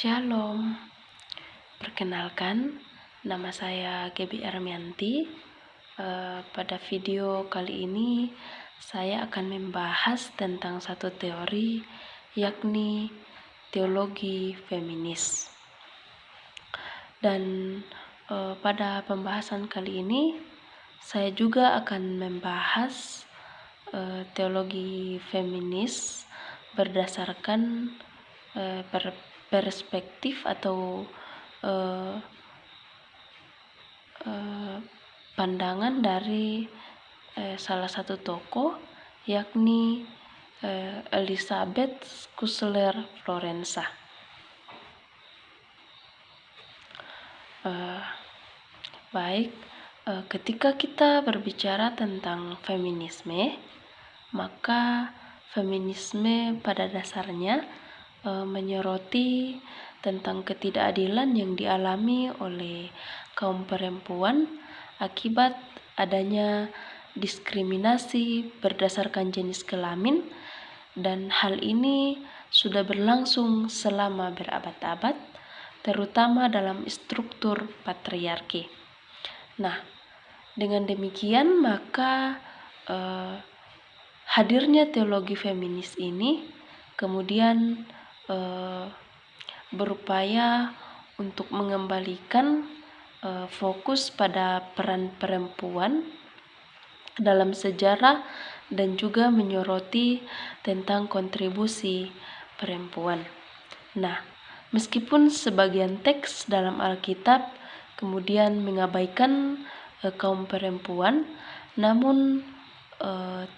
Shalom, perkenalkan nama saya Gebi Ermianti. Pada video kali ini saya akan membahas tentang satu teori, yakni teologi feminis. Dan pada pembahasan kali ini saya juga akan membahas teologi feminis berdasarkan perspektif atau pandangan dari salah satu tokoh, yakni Elisabeth Küssler-Florence. Ketika kita berbicara tentang feminisme, maka feminisme pada dasarnya menyoroti tentang ketidakadilan yang dialami oleh kaum perempuan akibat adanya diskriminasi berdasarkan jenis kelamin, dan hal ini sudah berlangsung selama berabad-abad, terutama dalam struktur patriarki. Nah, dengan demikian maka hadirnya teologi feminis ini kemudian berupaya untuk mengembalikan fokus pada peran perempuan dalam sejarah dan juga menyoroti tentang kontribusi perempuan. Nah, meskipun sebagian teks dalam Alkitab kemudian mengabaikan kaum perempuan, namun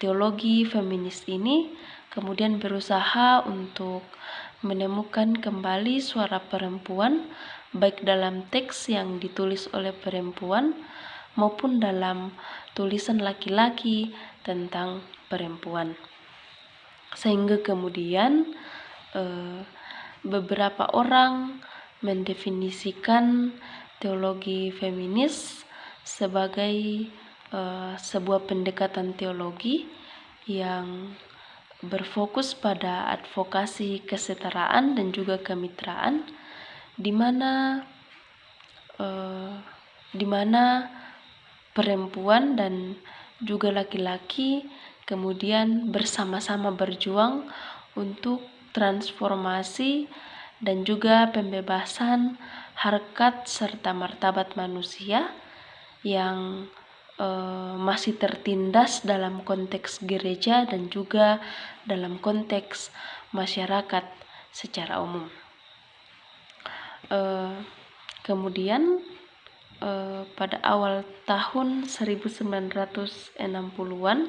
teologi feminis ini kemudian berusaha untuk menemukan kembali suara perempuan, baik dalam teks yang ditulis oleh perempuan maupun dalam tulisan laki-laki tentang perempuan. Sehingga kemudian beberapa orang mendefinisikan teologi feminis sebagai sebuah pendekatan teologi yang berfokus pada advokasi kesetaraan dan juga kemitraan, di mana perempuan dan juga laki-laki kemudian bersama-sama berjuang untuk transformasi dan juga pembebasan harkat serta martabat manusia yang masih tertindas dalam konteks gereja dan juga dalam konteks masyarakat secara umum. Kemudian pada awal tahun 1960-an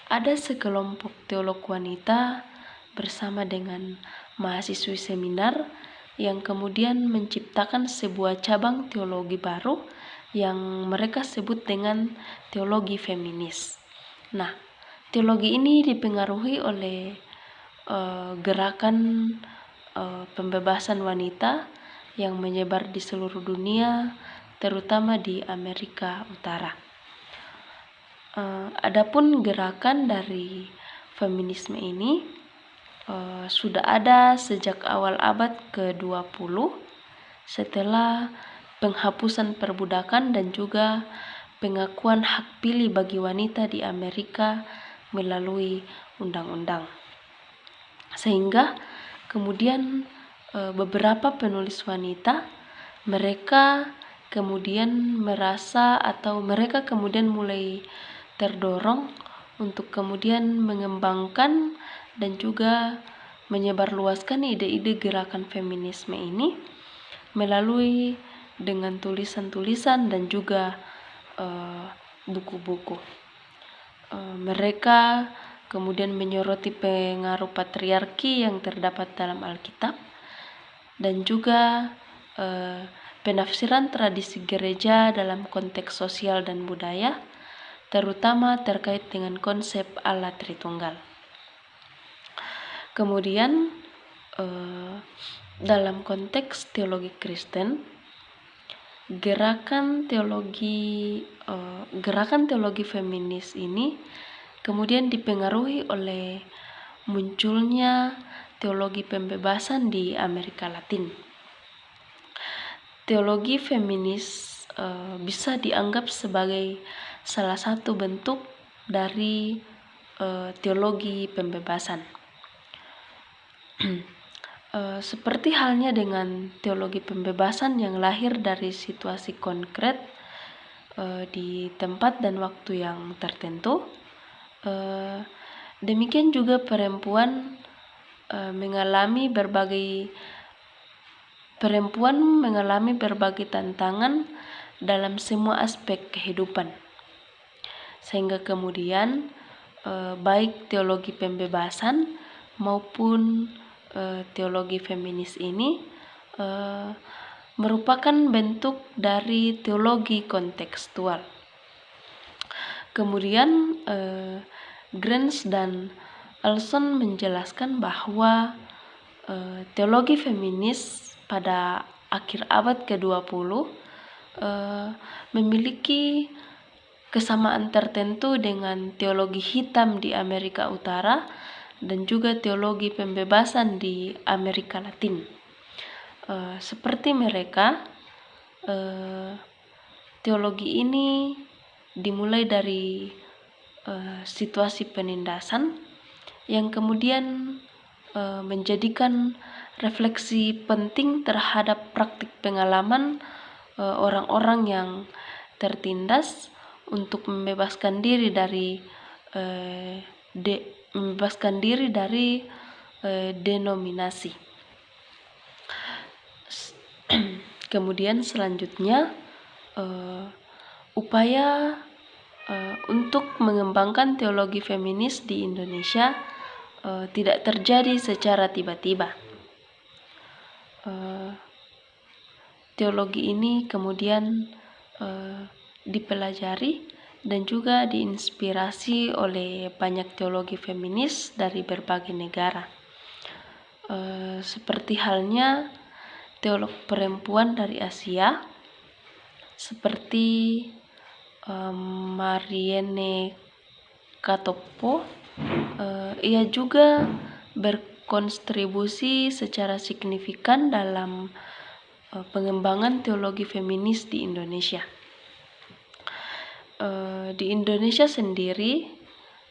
ada sekelompok teolog wanita bersama dengan mahasiswi seminar yang kemudian menciptakan sebuah cabang teologi baru yang mereka sebut dengan teologi feminis. Nah, teologi ini dipengaruhi oleh gerakan pembebasan wanita yang menyebar di seluruh dunia, terutama di Amerika Utara. Adapun gerakan dari feminisme ini sudah ada sejak awal abad ke-20 setelah penghapusan perbudakan dan juga pengakuan hak pilih bagi wanita di Amerika melalui undang-undang. Sehingga kemudian beberapa penulis wanita mereka kemudian merasa atau mereka kemudian mulai terdorong untuk kemudian mengembangkan dan juga menyebarluaskan ide-ide gerakan feminisme ini melalui dengan tulisan-tulisan dan juga buku-buku. Mereka kemudian menyoroti pengaruh patriarki yang terdapat dalam Alkitab dan juga penafsiran tradisi gereja dalam konteks sosial dan budaya, terutama terkait dengan konsep Allah Tritunggal. Kemudian dalam konteks teologi Kristen, gerakan teologi feminis ini kemudian dipengaruhi oleh munculnya teologi pembebasan di Amerika Latin. teologi feminis bisa dianggap sebagai salah satu bentuk dari teologi pembebasan. Seperti halnya dengan teologi pembebasan yang lahir dari situasi konkret di tempat dan waktu yang tertentu, demikian juga perempuan mengalami berbagai tantangan dalam semua aspek kehidupan, sehingga kemudian baik teologi pembebasan maupun teologi feminis ini merupakan bentuk dari teologi kontekstual. Kemudian Granz dan Alson menjelaskan bahwa teologi feminis pada akhir abad ke-20 memiliki kesamaan tertentu dengan teologi hitam di Amerika Utara dan juga teologi pembebasan di Amerika Latin. Seperti mereka, teologi ini dimulai dari situasi penindasan yang kemudian menjadikan refleksi penting terhadap praktik pengalaman orang-orang yang tertindas untuk membebaskan diri dari denominasi. Kemudian selanjutnya upaya untuk mengembangkan teologi feminis di Indonesia tidak terjadi secara tiba-tiba. Teologi ini kemudian dipelajari dan juga diinspirasi oleh banyak teologi feminis dari berbagai negara. Seperti halnya teolog perempuan dari Asia, seperti Marianne Katoppo. Ia juga berkontribusi secara signifikan dalam pengembangan teologi feminis di Indonesia. Di Indonesia sendiri,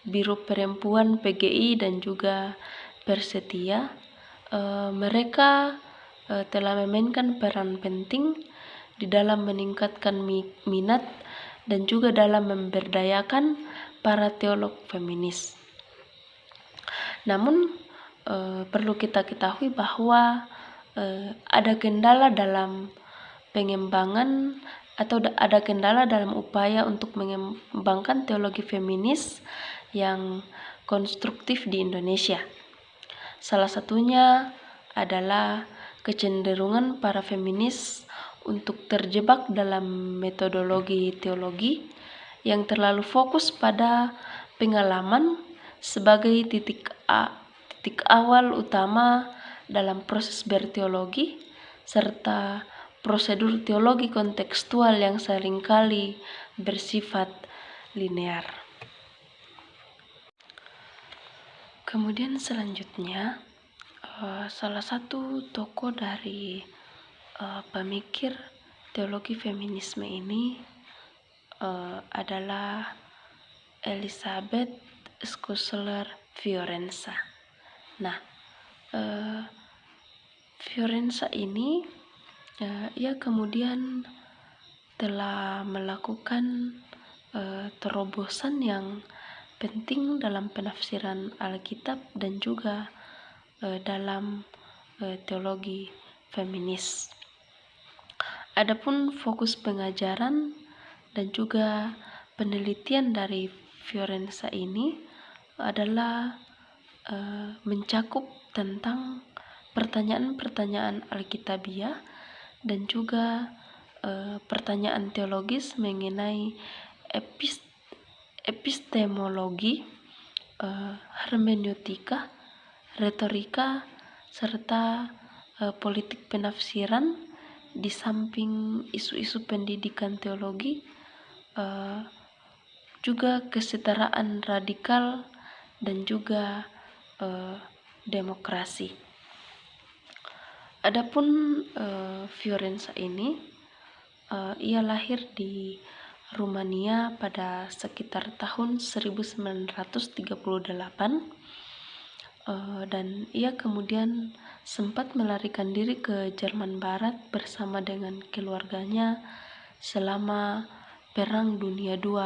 Biro Perempuan PGI dan juga Persetia, mereka telah memainkan peran penting di dalam meningkatkan minat dan juga dalam memberdayakan para teolog feminis. Namun perlu kita ketahui bahwa ada kendala dalam pengembangan atau ada kendala dalam upaya untuk mengembangkan teologi feminis yang konstruktif di Indonesia. Salah satunya adalah kecenderungan para feminis untuk terjebak dalam metodologi teologi yang terlalu fokus pada pengalaman sebagai titik awal utama dalam proses berteologi, serta prosedur teologi kontekstual yang seringkali bersifat linear. Kemudian selanjutnya, salah satu tokoh dari pemikir teologi feminisme ini adalah Elizabeth Schuyler Fiorenza. Nah, Fiorenza ini ia kemudian telah melakukan terobosan yang penting dalam penafsiran Alkitab dan juga dalam teologi feminis. Adapun fokus pengajaran dan juga penelitian dari Fiorenza ini adalah mencakup tentang pertanyaan-pertanyaan Alkitabiah dan juga pertanyaan teologis mengenai epistemologi, hermeneutika, retorika, serta politik penafsiran, di samping isu-isu pendidikan teologi, juga kesetaraan radikal dan juga demokrasi. Adapun Fiorenza ini, ia lahir di Rumania pada sekitar tahun 1938, dan ia kemudian sempat melarikan diri ke Jerman Barat bersama dengan keluarganya selama Perang Dunia II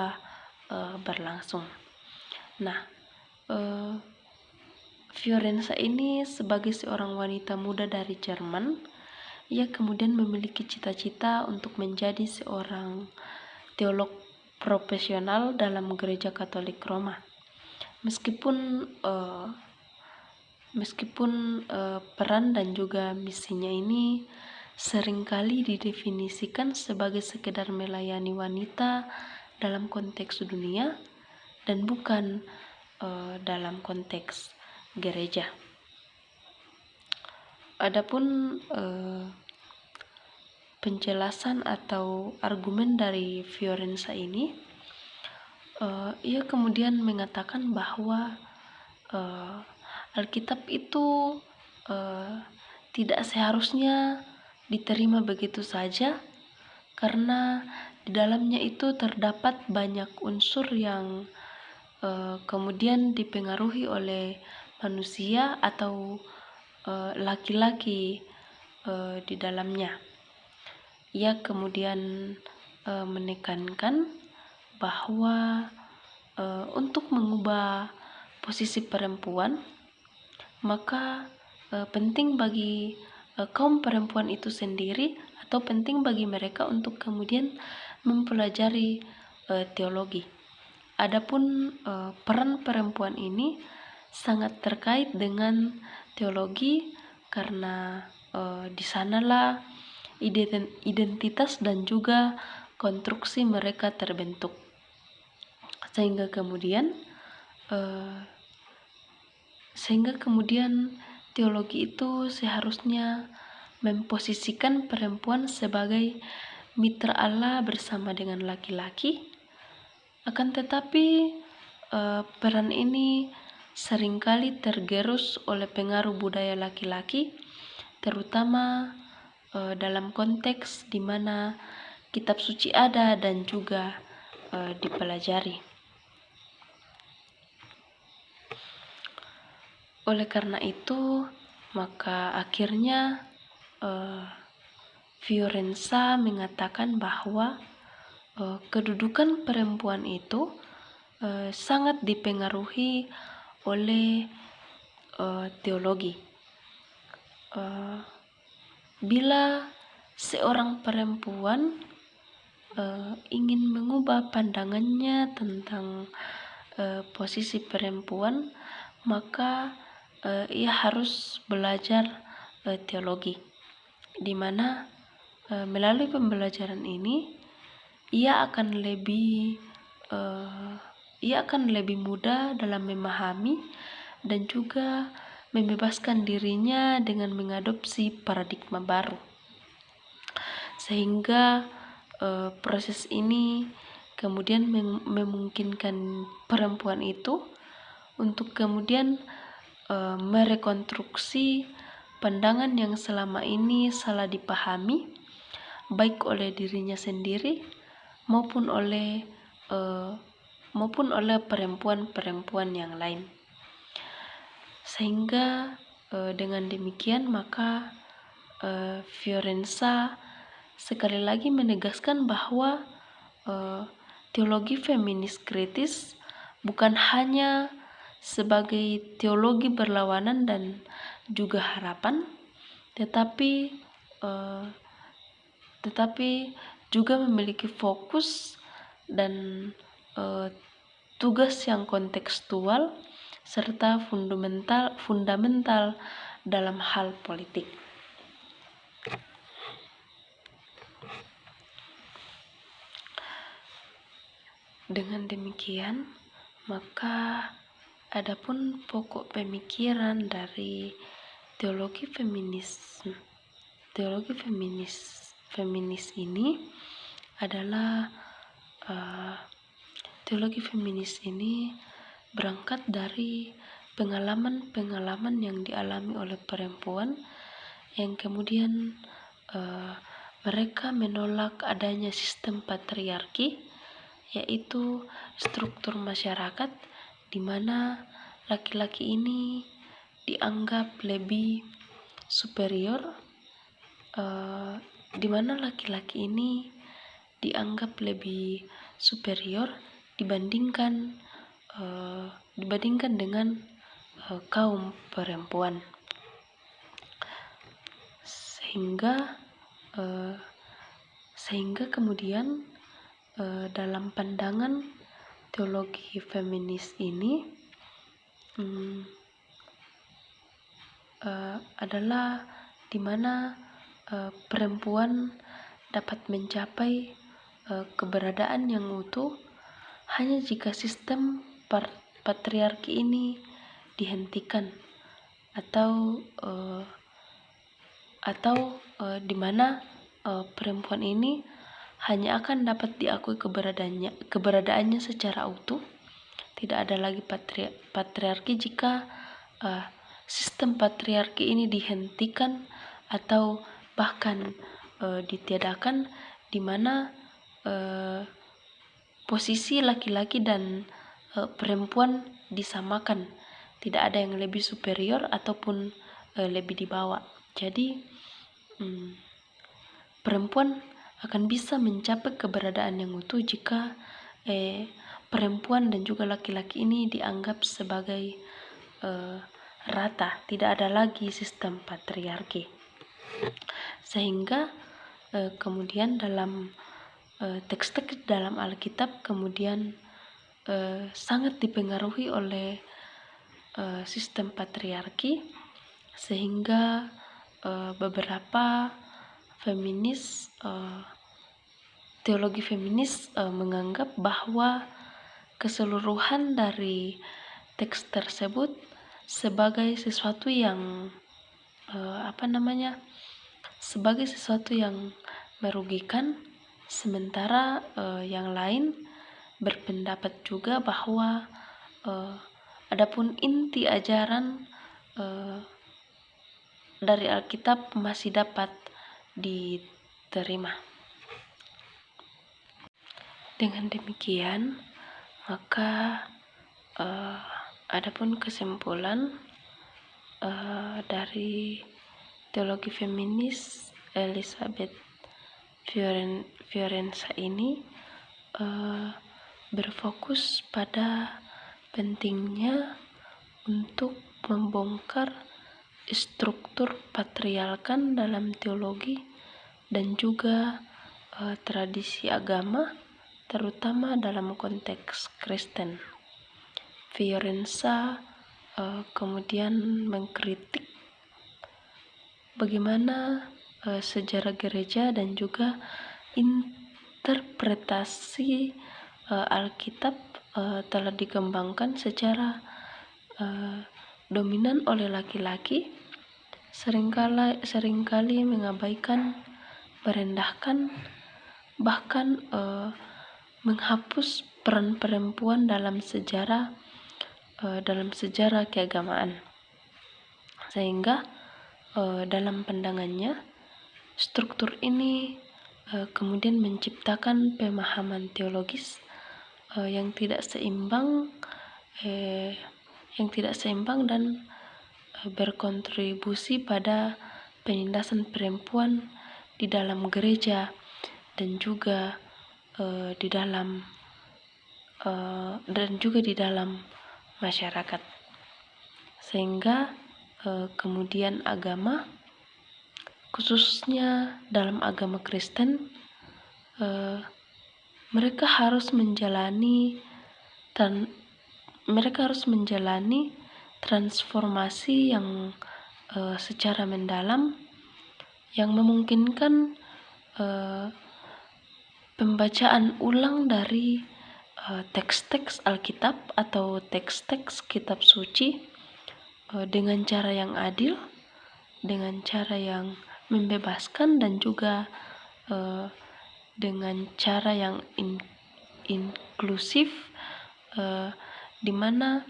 berlangsung. Nah, Fiorenza ini sebagai seorang wanita muda dari Jerman, ia kemudian memiliki cita-cita untuk menjadi seorang teolog profesional dalam Gereja Katolik Roma. Meskipun peran dan juga misinya ini seringkali didefinisikan sebagai sekedar melayani wanita dalam konteks dunia dan bukan dalam konteks gereja. Adapun penjelasan atau argumen dari Fiorenza ini, ia kemudian mengatakan bahwa Alkitab itu tidak seharusnya diterima begitu saja, karena di dalamnya itu terdapat banyak unsur yang kemudian dipengaruhi oleh manusia atau laki-laki di dalamnya. Ia kemudian menekankan bahwa untuk mengubah posisi perempuan, maka penting bagi kaum perempuan itu sendiri atau penting bagi mereka untuk kemudian mempelajari teologi. Adapun peran perempuan ini sangat terkait dengan teologi, karena di sanalah identitas dan juga konstruksi mereka terbentuk, sehingga kemudian teologi itu seharusnya memposisikan perempuan sebagai mitra Allah bersama dengan laki-laki. Akan tetapi peran ini seringkali tergerus oleh pengaruh budaya laki-laki, terutama dalam konteks di mana kitab suci ada dan juga dipelajari. Oleh karena itu, maka akhirnya Fiorenza mengatakan bahwa kedudukan perempuan itu sangat dipengaruhi oleh teologi. Bila seorang perempuan ingin mengubah pandangannya tentang posisi perempuan, maka ia harus belajar teologi, di mana melalui pembelajaran ini ia akan lebih mudah dalam memahami dan juga membebaskan dirinya dengan mengadopsi paradigma baru, sehingga proses ini kemudian memungkinkan perempuan itu untuk kemudian merekonstruksi pandangan yang selama ini salah dipahami, baik oleh dirinya sendiri maupun oleh perempuan-perempuan yang lain. Sehingga dengan demikian maka Fiorenza sekali lagi menegaskan bahwa teologi feminis kritis bukan hanya sebagai teologi berlawanan dan juga harapan, tetapi juga memiliki fokus dan tugas yang kontekstual serta fundamental dalam hal politik. Dengan demikian, maka adapun pokok pemikiran dari teologi feminis ini adalah teologi feminis ini berangkat dari pengalaman-pengalaman yang dialami oleh perempuan yang kemudian mereka menolak adanya sistem patriarki, yaitu struktur masyarakat di mana laki-laki ini dianggap lebih superior, di mana laki-laki ini dianggap lebih superior dibandingkan dengan kaum perempuan, sehingga kemudian dalam pandangan teologi feminis ini adalah di mana perempuan dapat mencapai keberadaan yang utuh hanya jika sistem patriarki ini dihentikan, atau di mana perempuan ini hanya akan dapat diakui keberadaannya secara utuh. Tidak ada lagi patriarki jika sistem patriarki ini dihentikan atau bahkan ditiadakan, di mana posisi laki-laki dan perempuan disamakan, tidak ada yang lebih superior ataupun lebih di bawah. Jadi perempuan akan bisa mencapai keberadaan yang utuh jika perempuan dan juga laki-laki ini dianggap sebagai rata, tidak ada lagi sistem patriarki. Sehingga kemudian dalam teks-teks dalam Alkitab kemudian sangat dipengaruhi oleh sistem patriarki, sehingga beberapa feminis, teologi feminis menganggap bahwa keseluruhan dari teks tersebut sebagai sesuatu yang sebagai sesuatu yang merugikan, sementara yang lain berpendapat juga bahwa adapun inti ajaran dari Alkitab masih dapat diterima. Dengan demikian, maka adapun kesimpulan dari teologi feminis Elizabeth Fiorenza ini berfokus pada pentingnya untuk membongkar struktur patriarkan dalam teologi dan juga tradisi agama, terutama dalam konteks Kristen. Fiorenza kemudian mengkritik bagaimana sejarah gereja dan juga interpretasi Alkitab telah dikembangkan secara dominan oleh laki-laki, seringkali mengabaikan, merendahkan, bahkan menghapus peran perempuan dalam sejarah keagamaan. Sehingga dalam pandangannya, struktur ini kemudian menciptakan pemahaman teologis yang tidak seimbang dan berkontribusi pada penindasan perempuan di dalam gereja dan juga di dalam masyarakat. Sehingga kemudian agama, khususnya dalam agama Kristen, mereka harus menjalani transformasi yang secara mendalam, yang memungkinkan pembacaan ulang dari teks-teks Alkitab atau teks-teks kitab suci dengan cara yang adil, dengan cara yang membebaskan, dan juga dengan cara yang inklusif, di mana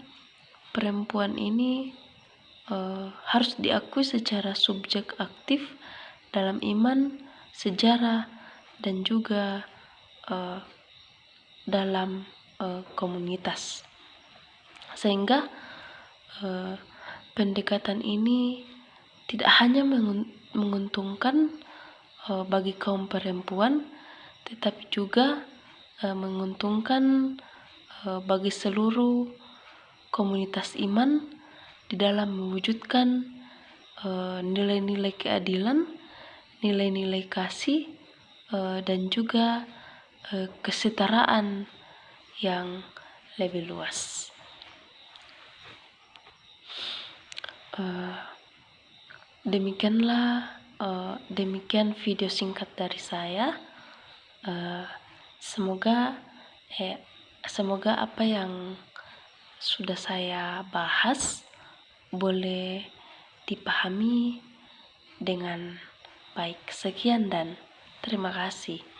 perempuan ini harus diakui secara subjek aktif dalam iman, sejarah, dan juga dalam komunitas. Sehingga pendekatan ini tidak hanya menguntungkan bagi kaum perempuan, tetapi juga menguntungkan bagi seluruh komunitas iman di dalam mewujudkan nilai-nilai keadilan, nilai-nilai kasih, dan juga kesetaraan yang lebih luas. Demikian video singkat dari saya. Semoga apa yang sudah saya bahas boleh dipahami dengan baik. Sekian dan terima kasih.